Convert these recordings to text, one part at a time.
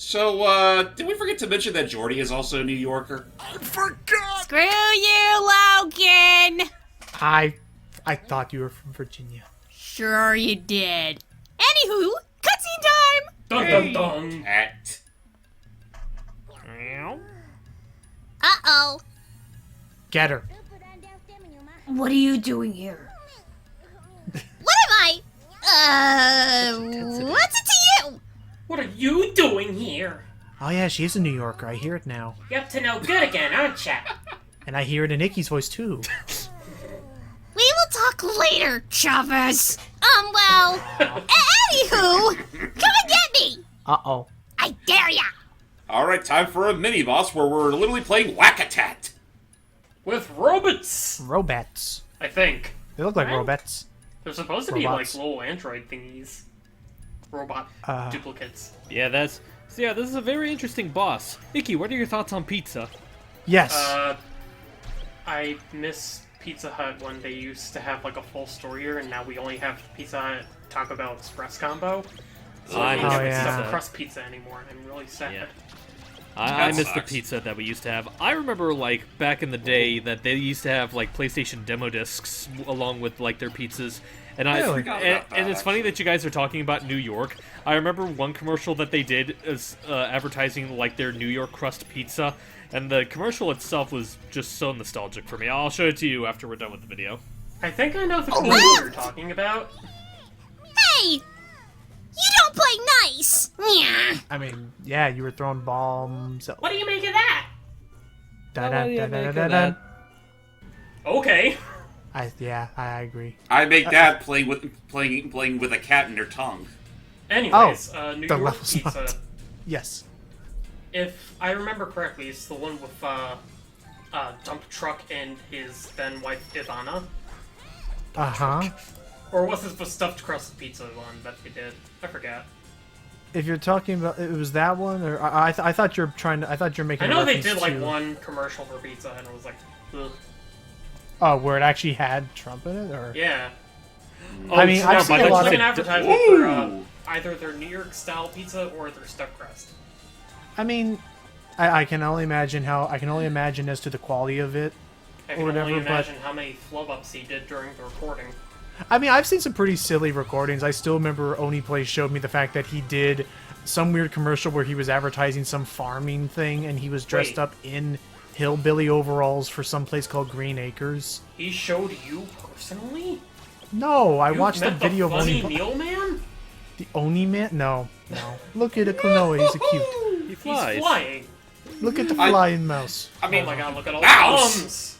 So, did we forget to mention that Jordy is also a New Yorker? I forgot! Screw you, Logan! I thought you were from Virginia. Sure you did. Anywho, cutscene time! Dun dun dun! At. Uh-oh. Get her. What are you doing here? What am I? What's it to you? What are you doing here? Oh yeah, she is a New Yorker. I hear it now. You're up to no good again, aren't ya? And I hear it in Icky's voice too. We will talk later, Chavez. Well, anywho, come and get me. Uh-oh. I dare ya. Alright, time for a mini-boss where we're literally playing Whack-A-Tat. With robots! Robots. I think. They look like Right? robots. They're supposed to Robots. be like little android thingies. Robot duplicates. Yeah, this is a very interesting boss. Icky, what are your thoughts on pizza? Yes. I miss Pizza Hut when they used to have like a full story, and now we only have Pizza Hut Taco Bell Express combo. So I we miss don't have pizza. stuffed crust pizza anymore. I'm really sad. Yeah. I That miss the sucks. pizza that we used to have. I remember, like, back in the day that they used to have, like, PlayStation demo discs along with, like, their pizzas. And Really? and it's funny that you guys are talking about New York. I remember one commercial that they did as advertising, like, their New York crust pizza. And the commercial itself was just so nostalgic for me. I'll show it to you after we're done with the video. I think I know the commercial you're talking about. Hey, you don't play nice. Yeah. I mean, yeah, you were throwing bombs. What do you make of that? Da-da-da-da-da-da. Okay. I agree. I make that playing with a cat in their tongue. Anyways, New the York level's Pizza. not- Yes. If I remember correctly, it's the one with dump truck and his then wife Ivana. Uh-huh. Or was it the stuffed crust pizza one that they did? I forgot. If you're talking about, it was that one, or I thought you're trying to. I thought you're making. I know a they reference did like to- one commercial for pizza, and it was like, ugh. Oh, where it actually had Trump in it, or Yeah. I mean, I've seen It a was lot like of. an advertisement for Ooh. either their New York style pizza or their stuffed crust. I mean, I can only imagine as to the quality of it. I Or can whatever, only but- imagine how many flub-ups he did during the recording. I mean, I've seen some pretty silly recordings. I still remember Oniplay showed me the fact that he did some weird commercial where he was advertising some farming thing, and he was dressed Wait. up in hillbilly overalls for some place called Green Acres. He showed you personally? No, I You've watched the met video the of funny Oni. meal man? The Oni man? No. Look at a Klonoa. He's a cute. He He's flies. flying. Look at the flying mouse. I mean, Oh my god, look at all Mouse! the thumbs!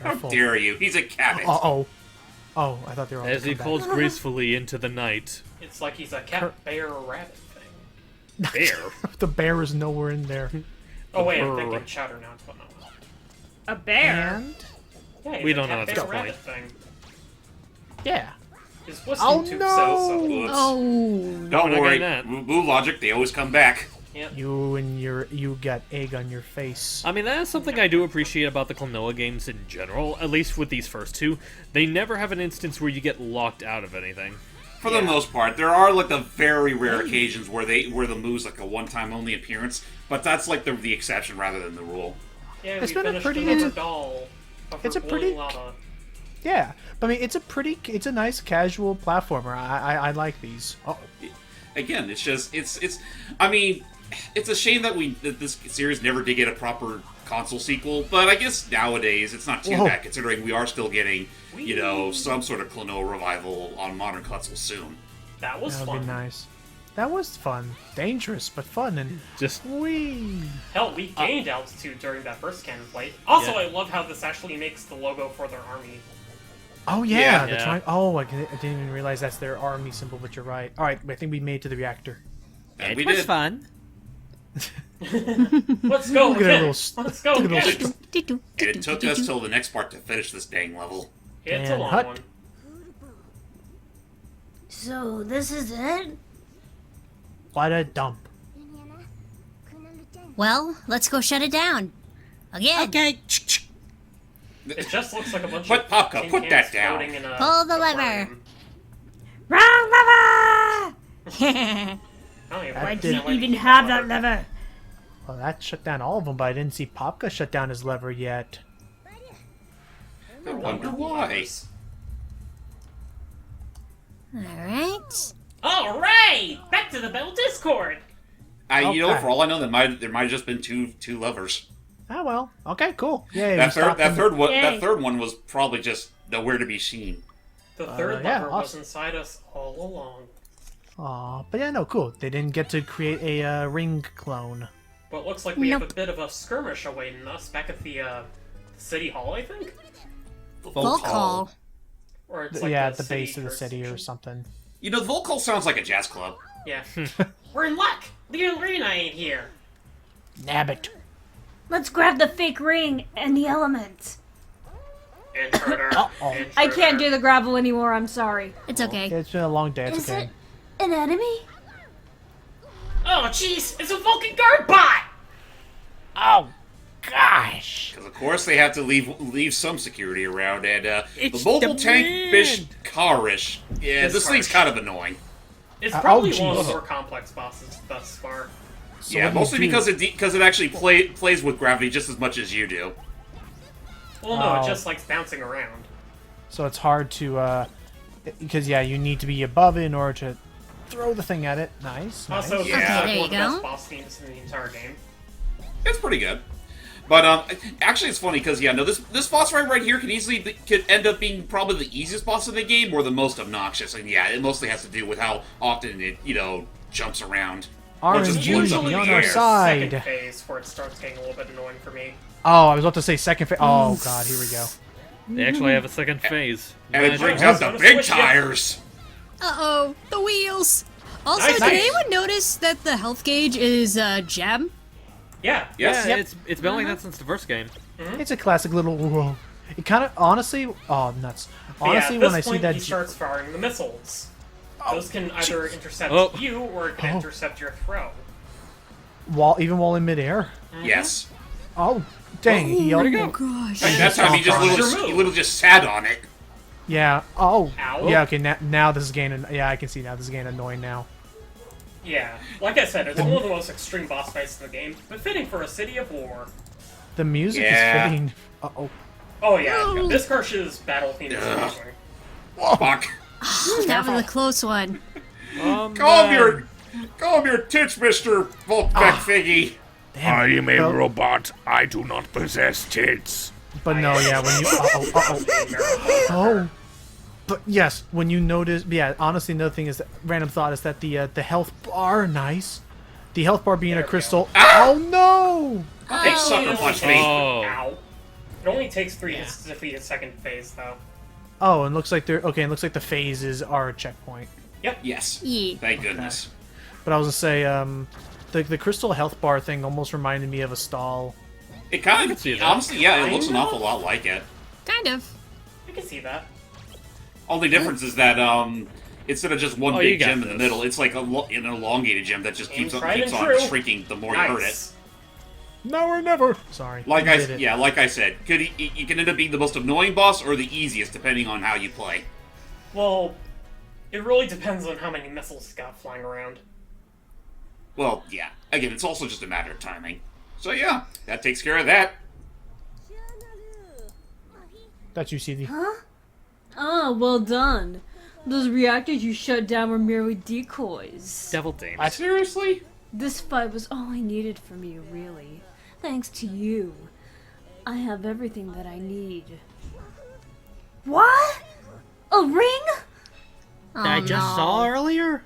How Careful. dare you? He's a cabbage. Uh-oh. Oh, I thought they were all As he come back. falls gracefully into the night. It's like he's a cat, bear, rabbit thing. Bear? The bear is nowhere in there. Oh wait, I'm Brr. thinking Chowder now. But no. A bear? And Yeah, he's We a don't know cat, at bear, this rabbit point. thing. yeah. His wisdom Oh, tooth no! says so. Oops. Oh. Don't We're not worry. getting that. Boo logic, they always come back. Yep. You got egg on your face. I mean, that is something I do appreciate about the Klonoa games in general, at least with these first two. They never have an instance where you get locked out of anything. For the most part, there are like the very rare occasions where the move's like a one-time only appearance, but that's like the exception rather than the rule. Yeah, It's we been a finished pretty- another doll. of it's a her pretty- glowing lava. Yeah, but I mean, it's a nice casual platformer. I like these. Oh, Again, it's just I mean, it's a shame that this series never did get a proper console sequel, but I guess nowadays it's not too Whoa. bad considering we are still getting, some sort of Klonoa revival on modern consoles soon. That was that would fun. be nice. That was fun, dangerous but fun, and Just wee. Hell, we gained altitude during that first cannon flight. Also, Yeah. I love how this actually makes the logo for their army. Oh Yeah. yeah, Yeah. Oh, I didn't even realize that's their army symbol. But you're right. All right, I think we made it to the reactor. And we did. fun. Let's go Look at that again. little- Let's go look at again. those- And it took us till the next part to finish this dang level. It's a And long hut. one. So this is it? What a dump. Well, let's go shut it down. Again. Okay. It just looks like a bunch But of Paka, tin put cans that down. floating in a Pull the lever. aquarium. Wrong lever! I don't even Why Why did- do you understand even keep have lever. that lever? Well, that shut down all of them, but I didn't see Popka shut down his lever yet. I wonder why. Alright. All right, back to the Bell Discord. You know, Okay. for all I know, there might have just been two levers. Oh well. Okay, cool. Yay. That we third stopped that them. third one Yay. that third one was probably just nowhere to be seen. The third yeah, lever was awesome. inside us all along. Aw, but yeah, no, cool. They didn't get to create a ring clone. But it looks like we have a Nope. bit of a skirmish awaiting us back at the City Hall, I think? Volk Hall. Or it's Yeah, like at the base of the city or jurisdiction. something. You know, the Volk Hall sounds like a jazz club. Yeah. We're in luck! The arena ain't here! Nabbit. Let's grab the fake ring and the element. Intruder. Uh-oh. I can't do the gravel anymore, I'm sorry. It's okay. It's been a long day. It's Is okay. it an enemy? Oh, jeez! It's a Vulcan guard bot! Oh, gosh. Because of course they have to leave some security around, and the It's mobile the tank man. fish Karish. Yeah, It's this thing's Karish. kind of annoying. It's Oh, probably one of jeez. the more complex bosses thus far. So Yeah, what do you mostly do? because it actually plays with gravity just as much as you do. Well, no, Oh. it just likes bouncing around. So it's hard to, because yeah, you need to be above it in order to throw the thing at it. Nice. nice. Also, it's Yeah. like Okay, one there of the you best go. boss themes in the entire game. It's pretty good. But actually, it's funny because this boss fight right here could end up being probably the easiest boss in the game or the most obnoxious. And yeah, it mostly has to do with how often it jumps around. It's RNG usually on the our second side. phase where it starts getting a little bit annoying for me. Oh, I was about to say second phase. Oh god, here we go. They actually have a second phase. And it Imagine- brings out the Notice big which- tires. Uh-oh, the wheels. Also, Nice. did anyone notice that the health gauge is gem? Yeah. Yes. Yeah, it's been like that since the first game. It's a classic little. Whoa. It kind of honestly. Oh, nuts. But Honestly, yeah, at when I this see point, that. he starts firing the missiles. Those can either intercept Oh. you or it can Oh. intercept your throw. Even while in midair. Yes. Oh, dang. He Where'd it Oh go? gosh. And that time Your move. he literally just sat on it. Yeah. Oh. Ow. Yeah. Okay. Now this is getting. Yeah, I can see now. This is getting annoying now. Yeah, like I said, it's one of the most extreme boss fights in the game, but fitting for a city of war. The music Yeah. is fitting. Oh. Oh yeah, Oh. this Kirsch's battle theme is Ugh. amazing. Fuck. That was a close one. Calm your tits, Mister Volkbeck Figgy. Damn. I am a Well, robot. I do not possess tits. But no, yeah. When you. Oh. But yes, when you notice, yeah. Honestly, another thing is that random thought is that the health bar, nice. The health bar being There a we crystal. Ah! Oh no! They sucker punched me. Oh. Ow. It only takes 3 hits to defeat a second phase, though. Oh, and looks like they're okay. And looks like the phases are a checkpoint. Yes. Yeah. Thank goodness. But I was gonna say, the crystal health bar thing almost reminded me of a stall. It kind of see that. honestly, yeah, it looks an Kind of. awful lot like it. Kind of. I can see that. Only difference is that instead of just one Oh, you big got gem in the this. middle, it's like an elongated gem that just keeps on tried and true. shrinking the more you hurt it. Nice. Now or never. Sorry. Like you did it. like I said, you can end up being the most annoying boss or the easiest depending on how you play. Well, it really depends on how many missiles you got flying around. Well, yeah. Again, it's also just a matter of timing. So yeah, that takes care of that. That's you, CD. Ah, well done. Those reactors you shut down were merely decoys. Devil Dames. Seriously? This fight was all I needed from you, really. Thanks to you. I have everything that I need. What? A ring? Oh, I just no. saw earlier.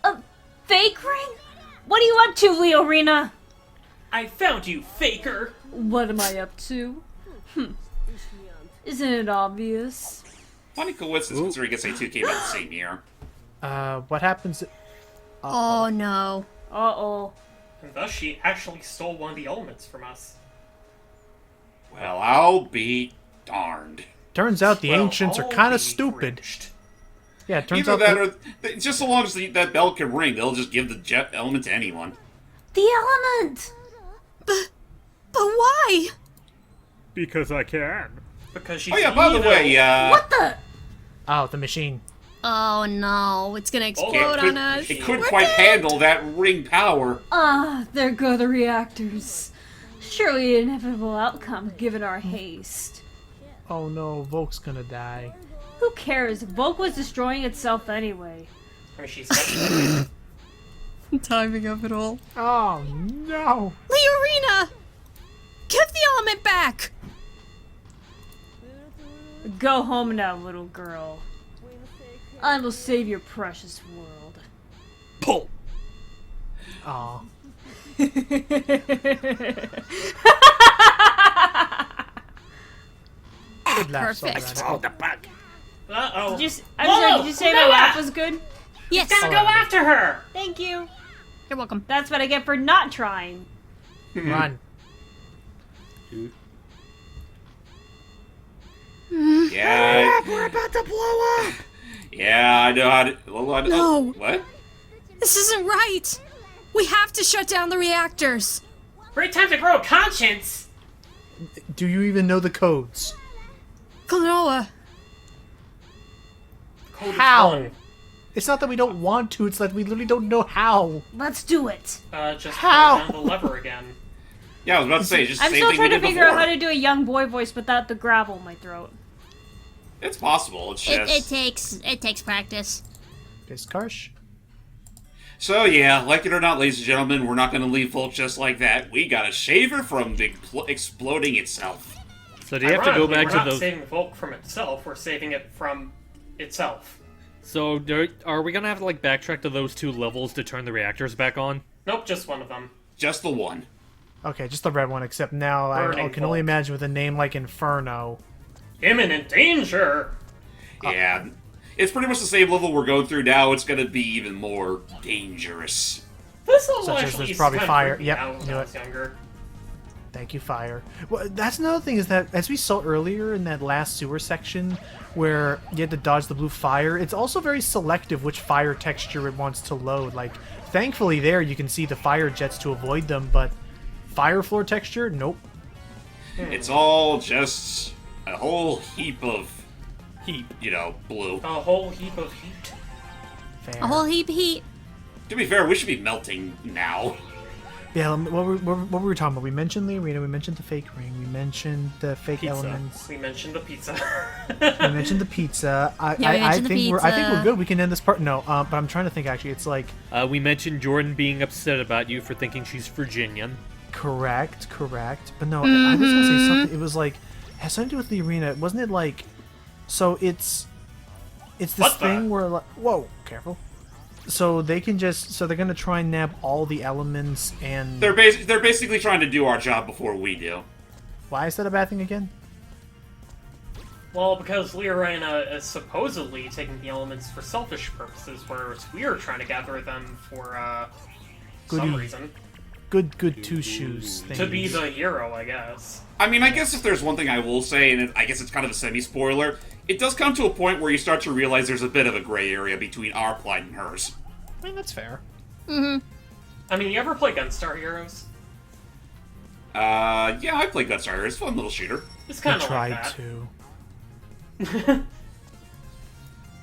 A fake ring? What are you up to, Leorina? I found you, faker! What am I up to? Isn't it obvious? Funny coincidence considering SA2 came out the same year. What happens? Oh no. Uh-oh. And thus she actually stole one of the elements from us. Well, I'll be darned. Turns out the Well, ancients are all kind of be stupid. preached. Yeah, it turns Either out that that or just so long as that bell can ring, they'll just give the jet element to anyone. The element! But why? Because I can. Because she's Oh yeah, by the evil. way, What the? oh, the machine. Oh no, it's gonna explode on us. It couldn't quite handle that ring power. Ah, there go the reactors. Surely an inevitable outcome given our haste. Oh no, Volk's gonna die. Who cares? Volk was destroying itself anyway. I mean, she's definitely... Timing of it all. Oh no! Leorina! Give the element back! Go home now, little girl. I will save your precious world. Pull. Aw. Good laugh, Perfect. Solran. Oh, the bug. Uh-oh. I'm sorry, did you say my Klonoa! laugh was good? Yes. Gotta go after her! Thank you. You're welcome. That's what I get for not trying. Run. Yeah. We're about to blow up. Yeah, I know how to. No. What? This isn't right. We have to shut down the reactors. Great time to grow a conscience! Do you even know the codes? Klonoa. Code is How? one. It's not that we don't want to, it's that we literally don't know how. Let's do it. Just How? pull down the lever again. Yeah, I was about to say, just the I'm same still thing we trying to did figure out before. how to do a young boy voice without the gravel in my throat. It's possible. It's just. It takes practice. Diskarsh? So yeah, like it or not, ladies and gentlemen, we're not going to leave Volk just like that. We gotta save her from the exploding itself. So do you have to go Ironically, back we're to not those? saving Volk from itself, we're saving it from itself. So are we gonna have to like backtrack to those 2 levels to turn the reactors back on? Nope, just one of them. Just the one. Okay, just the red one, except now I Burning can only Volk. imagine with a name like Inferno. Imminent danger! Yeah. It's pretty much the same level we're going through now. It's gonna be even more dangerous. This level Such as actually there's used to probably kind of fire. freak me Yep, out when knew I it. was younger. Thank you, Fire. Well, that's another thing is that, as we saw earlier in that last sewer section, where you had to dodge the blue fire, it's also very selective which fire texture it wants to load. Like, thankfully there you can see the fire jets to avoid them, but fire floor texture, nope. It's all just a whole heap of blue. A whole heap of heat. Fair. A whole heap of heat. To be fair, we should be melting now. Yeah, what were we talking about? We mentioned the arena, we mentioned the fake ring, we mentioned the fake Pizza. elements, We mentioned the pizza. we mentioned the pizza. Yeah, we I mentioned the think I think pizza. we're good. We can end this part. No, but I'm trying to think. Actually, it's like We mentioned Jordan being upset about you for thinking she's Virginian. correct. But no, I was gonna say something. It was like it has something to do with the arena. Wasn't it like? So it's this What the? thing where like whoa, careful. So they're gonna try and nab all the elements and They're basically trying to do our job before we do. why is that a bad thing again? Well, because Leorina is supposedly taking the elements for selfish purposes, whereas we are trying to gather them for, some Goody. reason. Good two shoes thing. To be the hero, I guess. I mean, I guess if there's one thing I will say, and I guess it's kind of a semi-spoiler, it does come to a point where you start to realize there's a bit of a gray area between our plight and hers. I mean, that's fair. I mean, you ever play Gunstar Heroes? Yeah, I played Gunstar Heroes. It's a fun little shooter. It's I kind of tried like that. to.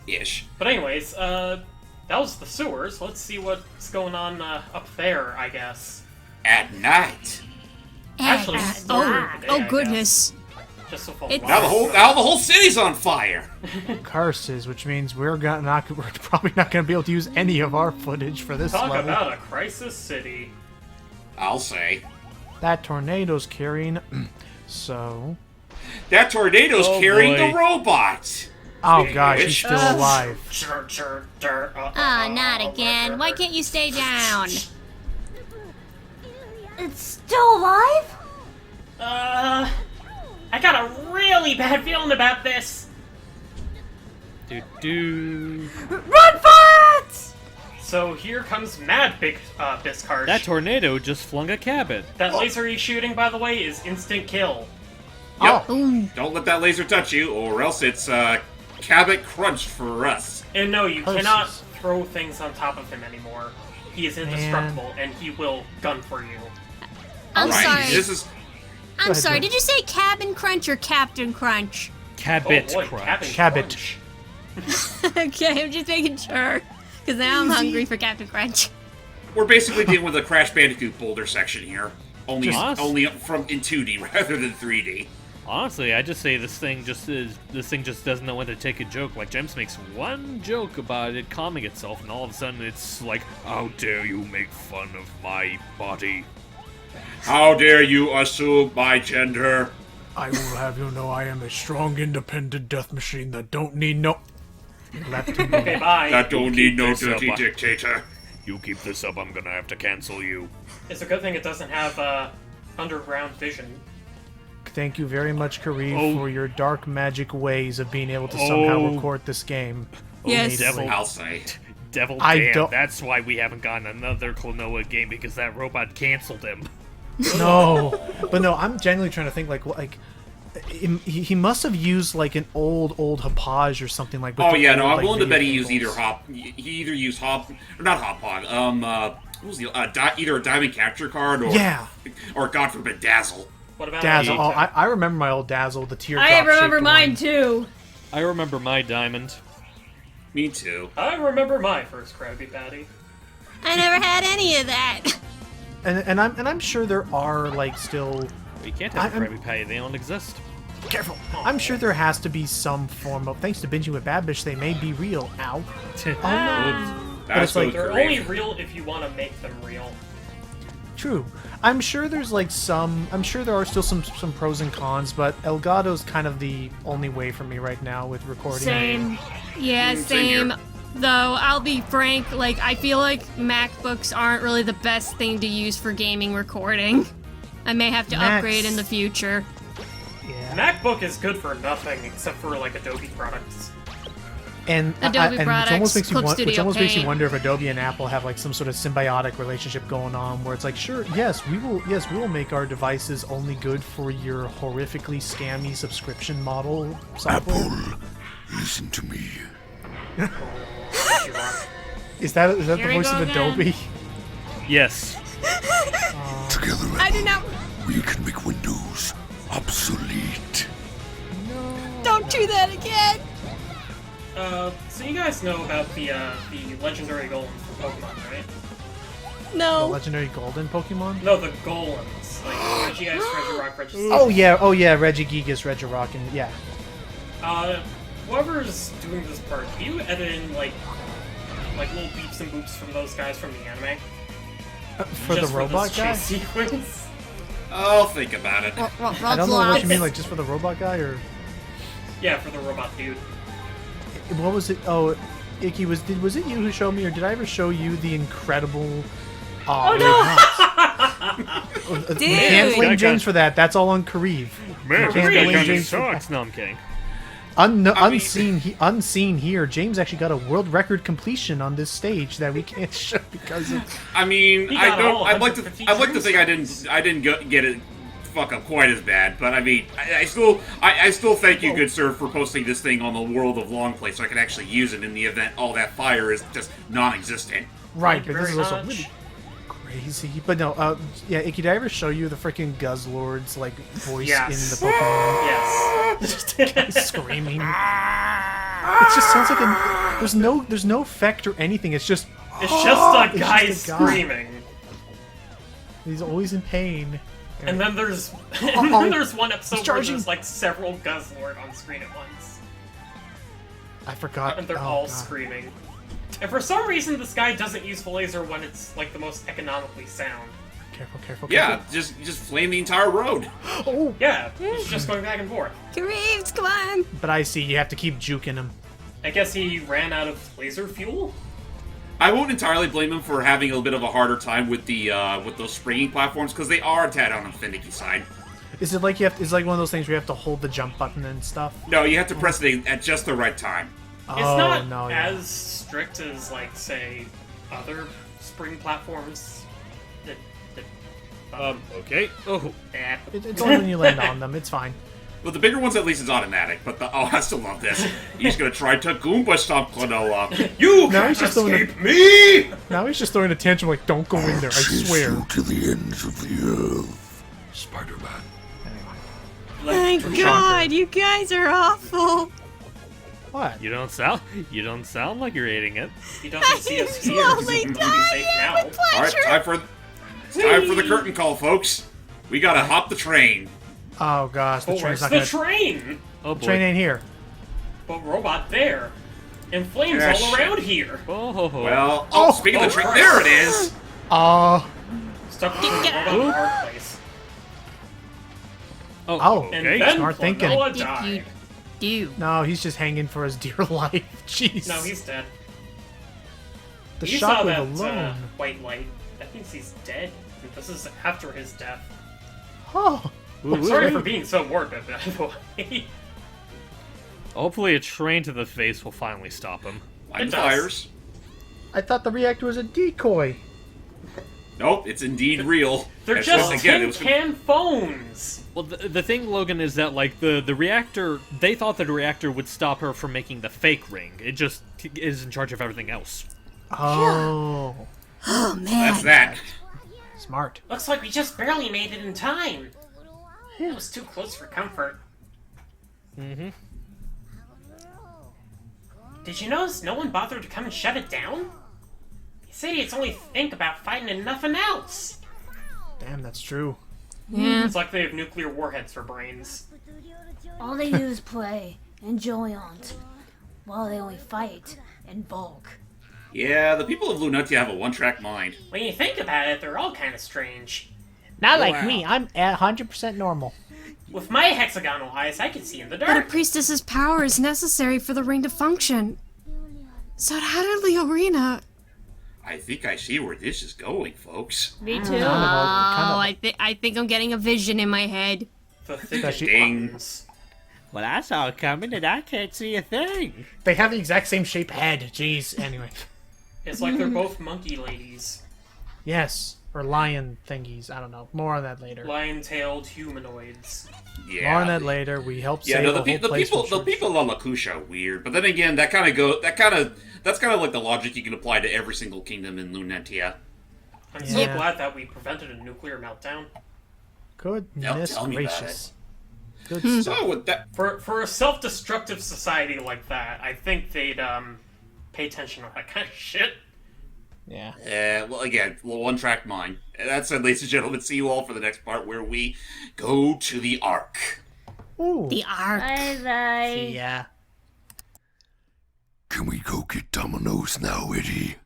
Ish. But anyways, that was the sewers. Let's see what's going on up there, I guess. At night. Actually, during the day, I goodness. guess. Just so full It's- Now the whole city's on fire. Curses, which means we're probably not gonna be able to use any of our footage for this Talk level. about a crisis city. I'll say. That tornado's carrying. So. That tornado's Oh, carrying boy. the robot. Oh god, she's Which- still alive. Ah, not again. Why can't you stay down? It's still alive? I got a really bad feeling about this. Run for it! So here comes Mad Big Biscarch. That tornado just flung a cabin. That laser he's shooting, by the way, is instant kill. Yep. Boom. Don't let that laser touch you, or else it's Cabot crunched for us. And no, you Curses. cannot throw things on top of him anymore. He is indestructible, and he will gun for you. I'm Right. sorry. This is I'm ahead, sorry. Joe. Did you say Cabin Crunch or Captain Crunch? Cabot oh boy, crunch. Cabin Cabot. Crunch. Okay, I'm just making sure. Because now I'm hungry for Captain Crunch. We're basically dealing with a Crash Bandicoot boulder section here. Only Just- from in 2D rather than 3D. Honestly, I just say this thing just doesn't know when to take a joke. Like Gems makes one joke about it calming itself, and all of a sudden it's like, How dare you make fun of my body? How dare you assume my gender? I will have you know I am a strong, independent death machine that don't need no... Left to me. Okay, bye. That don't need no this dirty up. dictator. You keep this up, I'm gonna have to cancel you. It's a good thing it doesn't have underground vision. Thank you very much, Kareem, Oh. for your dark magic ways of being able to somehow Oh. record this game. Yes. Amazing. I'll say. devil I damn, don't- that's why we haven't gotten another Klonoa game, because that robot canceled him. No, but no, I'm genuinely trying to think he must have used like an old Hapage or something like. with Oh the yeah, old, no, I'm like, willing to bet he video used cables. he either used Hop, or not Hop-Hog, what was the, either a Diamond Capture Card or, Yeah. or God forbid, Dazzle. What about Dazzle. Oh, a, I remember my old Dazzle, the teardrop. I remember shaped mine one. too. I remember my diamond. Me too. I remember my first Krabby Patty. I never had any of that. And I'm sure there are like still. You can't have a I'm- Krabby Patty, they don't exist. Careful. I'm sure there has to be some form of. Thanks to binging with Babish, they may be real. Ow. Oh no. That's it's like- so They're great. only real if you want to make them real. True. I'm sure there's like some. I'm sure there are still some pros and cons, but Elgato's kind of the only way for me right now with recording. Same. Yeah, Same same. here. Though, I'll be frank, like, I feel like MacBooks aren't really the best thing to use for gaming recording. I may have to Macs. upgrade in the future. Yeah. MacBook is good for nothing except for like Adobe products. And Adobe and products, which almost makes Clip which Studio almost makes you Paint. wonder if Adobe and Apple have like some sort of symbiotic relationship going on, where it's like, sure, yes, we will make our devices only good for your horrifically scammy subscription model software. Apple, listen to me. Is that the Here we voice go of again. Adobe? Yes. Together, I do not. we can make Windows obsolete. Don't do that again. So you guys know about the legendary golems for Pokemon, right? The No. legendary golden Pokemon? No, the golems, like Regigigas, Regirock, Regisaur. Oh yeah, Regigigas, Regirock, and yeah. Whoever's doing this part, can you edit in like little beeps and boops from those guys from the anime? For Just the robot this guy? chase sequence. I'll think about it. I don't know what you mean, like just for the robot guy, or Yeah, for the robot dude. what was it? Oh, Icky, was it you who showed me, or did I ever show you the incredible? Oh no! We can't blame Dude. James for that. That's all on Kareev. Man, You can't this guy blame kinda James for Sucks. No, I'm kidding. unseen here. James actually got a world record completion on this stage that we can't show because of. I mean, He I got don't. all I'd like to 150 think I didn't get it fuck up quite as bad, but I mean, I still thank you, good sir, for posting this thing on the World of Longplay so I can actually use it in the event all that fire is just non-existent. Right, Thank you but this is very also much. really crazy. But no, yeah, Icky, did I ever show you the freaking Guzzlord's like voice Yes. in the Pokemon? Yes. Screaming. It just sounds like there's no effect or anything. It's just It's just a It's guy just a guy. screaming. he's always in pain. And then there's one episode where charging. there's like several Guzzlord on screen at once. I forgot. And they're oh, all God. screaming. And for some reason this guy doesn't use laser when it's like the most economically sound. Careful. Yeah, just flame the entire road. Oh, Yeah, it's just going back and forth. Kareeves, come on. but I see. You have to keep juking him. I guess he ran out of laser fuel? I won't entirely blame him for having a bit of a harder time with the with those springing platforms because they are a tad on the finicky side. Is it like you have? Is it like one of those things where you have to hold the jump button and stuff? No, you have to press it at just the right time. It's Oh, not no, yeah. as strict as, like, say, other spring platforms. Okay. Oh. It's only when you land on them. It's fine. But the bigger ones at least is automatic. But I still love this. He's gonna try to Goomba stomp Klonoa. You Now can't he's just throwing a- escape me! Now he's just throwing a tantrum like, "Don't go in there! I Chase swear." you to the ends of the earth, Spider-Man. Thank God, you guys are awful. What? You don't sound like you're eating it. He doesn't see us here. slowly He's gonna be safe now. All right, time for the curtain call, folks. We gotta hop the train. Oh gosh, the But train's where's not the gonna. train? Oh boy. Train ain't here. But robot there. And flames Yeah, all shit. around here. Oh, ho, ho. Well, Oh, speaking of the train, Christ. there it is. Stuck with the robot in a hard place. Oh, And okay. then smart thinking. Klonoa You died. do. No, he's just hanging for his dear life. Jeez. No, he's dead. the You saw shockwave that alone. white light. That means he's dead. This is after his death. Oh. Ooh, Sorry ooh, for ooh. being so morbid, by the way. Hopefully a train to the face will finally stop him. Light It the does. fires. I thought the reactor was a decoy. Nope, it's indeed real. They're That's just what- again, it tin was- can phones. Well, the thing, Logan, is that, like, the reactor... They thought the reactor would stop her from making the fake ring. It just is in charge of everything else. Oh. Oh man. That's that. Smart. Looks like we just barely made it in time. It was too close for comfort. Mm-hmm. Did you notice no one bothered to come and shut it down? These idiots only think about fighting and nothing else. Damn, that's true. Yeah. It's like they have nuclear warheads for brains. All they do is play and Joliant, while they only fight and bulk. Yeah, the people of Lunatea have a one-track mind. When you think about it, they're all kind of strange. Not like me. I'm at 100% normal. With my hexagonal eyes, I can see in the But a dark. priestess's power is necessary for the ring to function. So how did Leorina... I think I see where this is going, folks. Me too. Kind of. I think I'm getting a vision in my head. The thick Does she- Ding. buttons. Well, I saw it coming and I can't see a thing. They have the exact same shape head. Jeez. Anyway. It's like they're both monkey ladies. Yes. Or lion thingies. I don't know. More on that later. Lion-tailed humanoids. Yeah. More on that later. We help Yeah, save no, the whole place from the short- people on Lakusha are weird, but then again, that's kind of like the logic you can apply to every single kingdom in Lunatea. I'm so Yeah. glad that we prevented a nuclear meltdown. Goodness tell me about gracious. Good stuff. So with that, For a self-destructive society like that, I think they'd pay attention to that kind of shit. Yeah. well, again, one-track mind. That said, ladies and gentlemen, see you all for the next part where we go to the Ark. Ooh. The arc. Bye bye. Yeah. Can we go get Domino's now, Eddie?